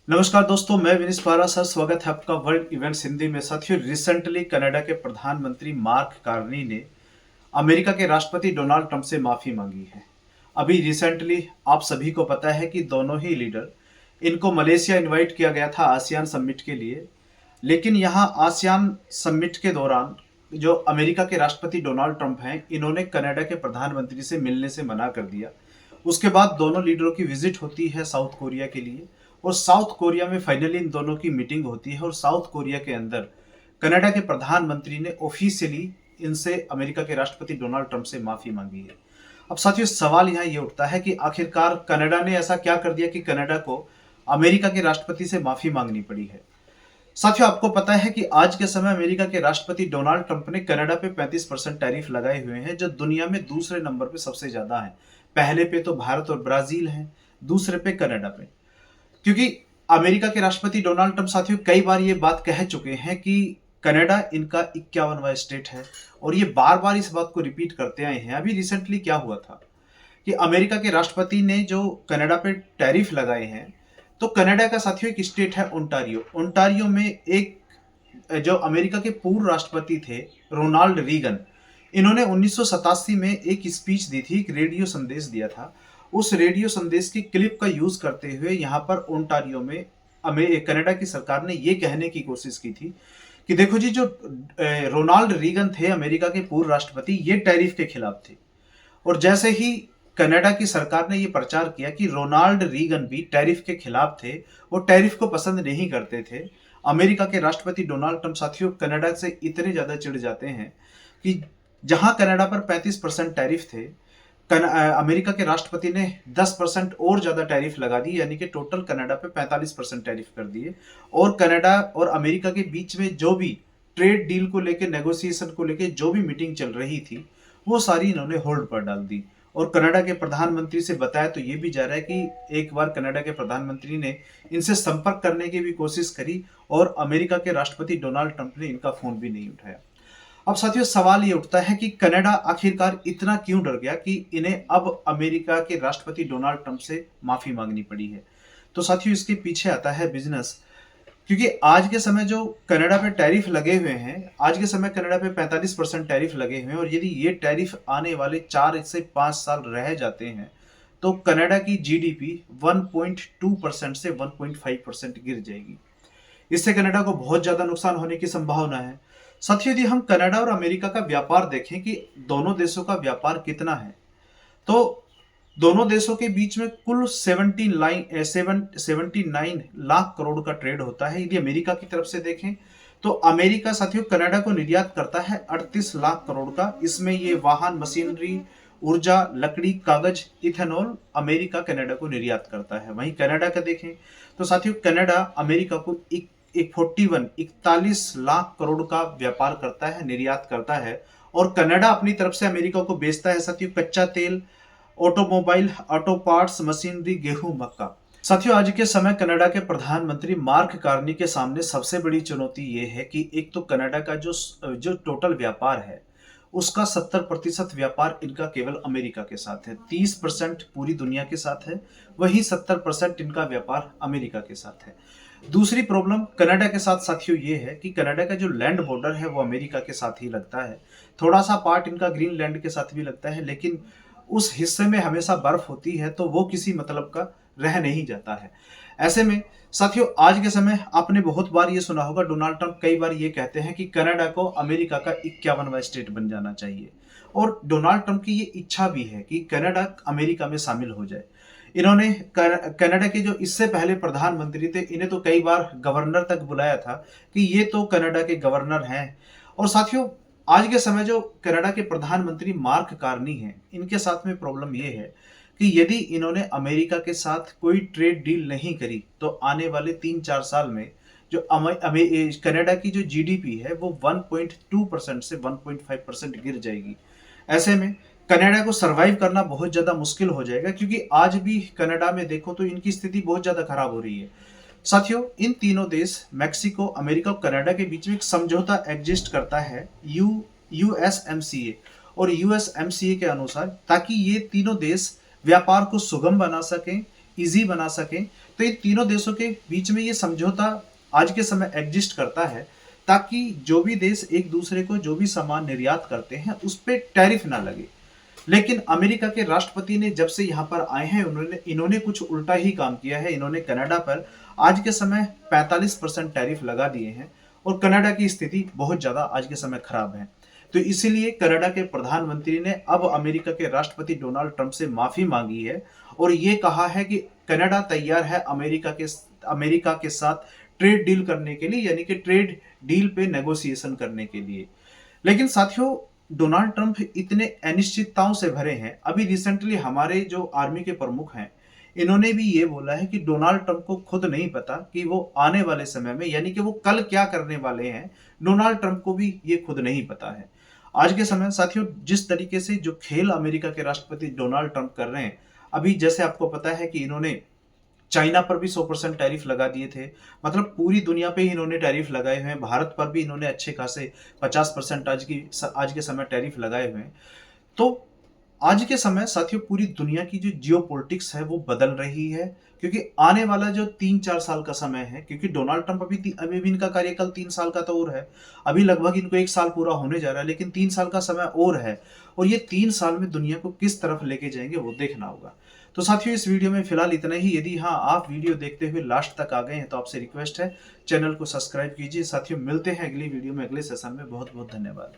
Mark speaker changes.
Speaker 1: नमस्कार दोस्तों, मैं विनीश पारा सर, स्वागत है आपका वर्ल्ड इवेंट्स हिंदी में। साथियों, रिसेंटली कनाडा के प्रधानमंत्री मार्क कार्नी ने अमेरिका के राष्ट्रपति डोनाल्ड ट्रंप से माफी मांगी है। अभी रिसेंटली आप सभी को पता है कि दोनों ही लीडर, इनको मलेशिया इनवाइट किया गया था आसियान समिट के लिए। लेकिन यहाँ आसियान समिट के दौरान जो अमेरिका के राष्ट्रपति डोनाल्ड ट्रंप हैं, इन्होंने कनाडा के प्रधानमंत्री से मिलने से मना कर दिया। उसके बाद दोनों लीडरों की विजिट होती है साउथ कोरिया के लिए, और साउथ कोरिया में फाइनली इन दोनों की मीटिंग होती है। और साउथ कोरिया के अंदर कनाडा के प्रधानमंत्री ने ऑफिशियली इनसे, अमेरिका के राष्ट्रपति डोनाल्ड ट्रंप से माफी मांगी है। अब साथियों, सवाल यहाँ ये उठता है कि आखिरकार कनाडा ने ऐसा क्या कर दिया कि कनाडा को अमेरिका के राष्ट्रपति से माफी मांगनी पड़ी है। साथियों, आपको पता है कि आज के समय अमेरिका के राष्ट्रपति डोनाल्ड ट्रंप ने कनाडा पे 35% टैरिफ लगाए हुए हैं, जो दुनिया में दूसरे नंबर पे सबसे ज्यादा है। पहले पे तो भारत और ब्राजील है, दूसरे पे कनाडा पे। क्योंकि अमेरिका के राष्ट्रपति डोनाल्ड ट्रंप साथियों कई बार ये बात कह चुके हैं कि कनाडा इनका 51वां स्टेट है, और ये बार बार इस बात को रिपीट करते आए हैं। अभी रिसेंटली क्या हुआ था कि अमेरिका के राष्ट्रपति ने जो कनाडा पे टैरिफ लगाए हैं, तो कनाडा का साथियों एक स्टेट है ओंटारियो। ओंटारियो में एक जो अमेरिका के पूर्व राष्ट्रपति थे, रोनाल्ड रीगन, इन्होंने 1987 में एक स्पीच दी थी, एक रेडियो संदेश दिया था। उस रेडियो संदेश की क्लिप का यूज करते हुए यहाँ पर ओंटारियो में कनाडा की सरकार ने ये कहने की कोशिश की थी कि देखो जी, जो रोनाल्ड रीगन थे अमेरिका के पूर्व राष्ट्रपति, ये टैरिफ के खिलाफ थे। और जैसे ही कनाडा की सरकार ने ये प्रचार किया कि रोनाल्ड रीगन भी टैरिफ के खिलाफ थे, वो टैरिफ को पसंद नहीं करते थे, अमेरिका के राष्ट्रपति डोनाल्ड ट्रंप साथियों कनाडा से इतने ज्यादा चिढ़ जाते हैं कि जहां कनाडा पर 35% टैरिफ थे, अमेरिका के राष्ट्रपति ने 10% और ज्यादा टैरिफ लगा दी, यानी कि टोटल कनाडा पे 45% टैरिफ कर दिए। और कनाडा और अमेरिका के बीच में जो भी ट्रेड डील को लेकर, नेगोशिएशन को लेकर जो भी मीटिंग चल रही थी, वो सारी इन्होंने होल्ड पर डाल दी। और कनाडा के प्रधानमंत्री से बताया तो ये भी जा रहा है कि एक बार कनाडा के प्रधानमंत्री ने इनसे संपर्क करने की भी कोशिश करी, और अमेरिका के राष्ट्रपति डोनाल्ड ट्रंप ने इनका फोन भी नहीं उठाया। अब साथियों, सवाल ये उठता है कि कनाडा आखिरकार इतना क्यों डर गया कि इन्हें अब अमेरिका के राष्ट्रपति डोनाल्ड ट्रंप से माफी मांगनी पड़ी है। तो साथियों, इसके पीछे आता है बिजनेस। क्योंकि आज के समय जो कनाडा पे टैरिफ लगे हुए हैं, आज के समय कनाडा पे 45% टैरिफ लगे हुए हैं, और यदि ये टैरिफ आने वाले 4 से 5 साल रह जाते हैं, तो कनाडा की जीडीपी 1.2% से 1.5% गिर जाएगी। इससे कनाडा को बहुत ज्यादा नुकसान होने की संभावना है। साथियों, यदि हम कनाडा और अमेरिका का व्यापार देखें कि दोनों देशों का व्यापार कितना है, तो दोनों देशों के बीच में कुल 79 लाख करोड़ का ट्रेड होता है। यदि अमेरिका की तरफ से देखें तो अमेरिका साथियों कनाडा को निर्यात करता है 38 लाख करोड़ का। इसमें ये वाहन, मशीनरी, ऊर्जा, लकड़ी, कागज, इथेनॉल अमेरिका कनाडा को निर्यात करता है। वहीं कनाडा का देखें तो साथियों कनाडा अमेरिका को 41 लाख करोड़ का व्यापार करता है, निर्यात करता है। और कनाडा अपनी तरफ से अमेरिका को बेचता है साथियों कच्चा तेल, ऑटोमोबाइल, ऑटो पार्ट्स, मशीनरी, गेहूं, मक्का। साथियों, आज के समय कनाडा के प्रधानमंत्री मार्क कार्नी के सामने सबसे बड़ी चुनौती ये है कि एक तो कनाडा का जो जो टोटल व्यापार है, उसका 70% व्यापार इनका केवल अमेरिका के साथ है, 30% पूरी दुनिया के साथ है, वही 70% इनका व्यापार अमेरिका के साथ है। दूसरी प्रॉब्लम कनाडा के साथ साथियों ये है कि कनाडा का जो लैंड बॉर्डर है वो अमेरिका के साथ ही लगता है। थोड़ा सा पार्ट इनका ग्रीनलैंड के साथ भी लगता है, लेकिन उस हिस्से में हमेशा बर्फ होती है, तो वो किसी मतलब का रह नहीं जाता है। ऐसे में साथियों, आज के समय आपने बहुत बार ये सुना होगा, डोनाल्ड ट्रंप कई बार ये कहते हैं कि कनाडा को अमेरिका का 51वां स्टेट बन जाना चाहिए। और डोनाल्ड ट्रंप की ये इच्छा भी है कि कनाडा अमेरिका में शामिल हो जाए। इन्होंने कनाडा के जो इससे पहले प्रधानमंत्री थे, इन्हें तो कई बार गवर्नर तक बुलाया था कि ये तो कनाडा के गवर्नर हैं। और साथियों, आज के समय जो कनाडा के प्रधानमंत्री मार्क कार्नी हैं, इनके साथ में प्रॉब्लम ये है कि यदि इन्होंने अमेरिका के साथ कोई ट्रेड डील नहीं करी, तो आने वाले 3-4 साल में जो कनाडा की जो जीडीपी है वो 1.2% से 1.5% गिर जाएगी। ऐसे में कनाडा को सरवाइव करना बहुत ज्यादा मुश्किल हो जाएगा, क्योंकि आज भी कनाडा में देखो तो इनकी स्थिति बहुत ज्यादा खराब हो रही है। साथियों, इन तीनों देश मेक्सिको, अमेरिका और कनाडा के बीच में एक समझौता एग्जिस्ट करता है, यूएसएमसीए। और यूएसएमसीए के अनुसार, ताकि ये तीनों देश व्यापार को सुगम बना सकें, इजी बना सकें, तो ये तीनों देशों के बीच में ये समझौता आज के समय एग्जिस्ट करता है, ताकि जो भी देश एक दूसरे को जो भी सामान निर्यात करते हैं उस पे टैरिफ ना लगे। लेकिन अमेरिका के राष्ट्रपति ने जब से यहाँ पर आए हैं इन्होंने कुछ उल्टा ही काम किया है। इन्होंने कनाडा पर आज के समय 45% टैरिफ लगा दिए हैं और कनाडा की स्थिति बहुत ज्यादा आज के समय खराब है। तो इसीलिए कनाडा के प्रधानमंत्री ने अब अमेरिका के राष्ट्रपति डोनाल्ड ट्रंप से माफी मांगी है और ये कहा है कि कनाडा तैयार है अमेरिका के साथ ट्रेड डील करने के लिए, यानी कि ट्रेड डील पे नेगोशिएशन करने के लिए। लेकिन साथियों, डोनाल्ड ट्रंप इतने अनिश्चितताओं से भरे हैं। अभी रिसेंटली हमारे जो आर्मी के प्रमुख हैं, इन्होंने भी ये बोला है कि डोनाल्ड ट्रंप को खुद नहीं पता कि वो आने वाले समय में, यानी कि वो कल क्या करने वाले हैं, डोनाल्ड ट्रंप को भी ये खुद नहीं पता है। आज के समय साथियों, जिस तरीके से जो खेल अमेरिका के राष्ट्रपति डोनाल्ड ट्रंप कर रहे हैं, अभी जैसे आपको पता है कि इन्होंने चाइना पर भी 100% टैरिफ लगा दिए थे। मतलब पूरी दुनिया पे ही इन्होंने टैरिफ लगाए हुए हैं। भारत पर भी इन्होंने अच्छे खासे 50% आज के समय टैरिफ लगाए हुए हैं। तो आज के समय साथियों, पूरी दुनिया की जो जियोपॉलिटिक्स है वो बदल रही है, क्योंकि आने वाला जो 3-4 साल का समय है, क्योंकि डोनाल्ड ट्रंप अभी भी इनका कार्यकाल 3 साल का तो और है। अभी लगभग इनको 1 साल पूरा होने जा रहा है, लेकिन 3 साल का समय और है और ये 3 साल में दुनिया को किस तरफ लेके जाएंगे वो देखना होगा। तो साथियों, इस वीडियो में फिलहाल इतना ही। यदि हाँ, आप वीडियो देखते हुए लास्ट तक आ गए हैं तो आपसे रिक्वेस्ट है, चैनल को सब्सक्राइब कीजिए। साथियों, मिलते हैं अगली वीडियो में अगले सेशन में। बहुत बहुत धन्यवाद।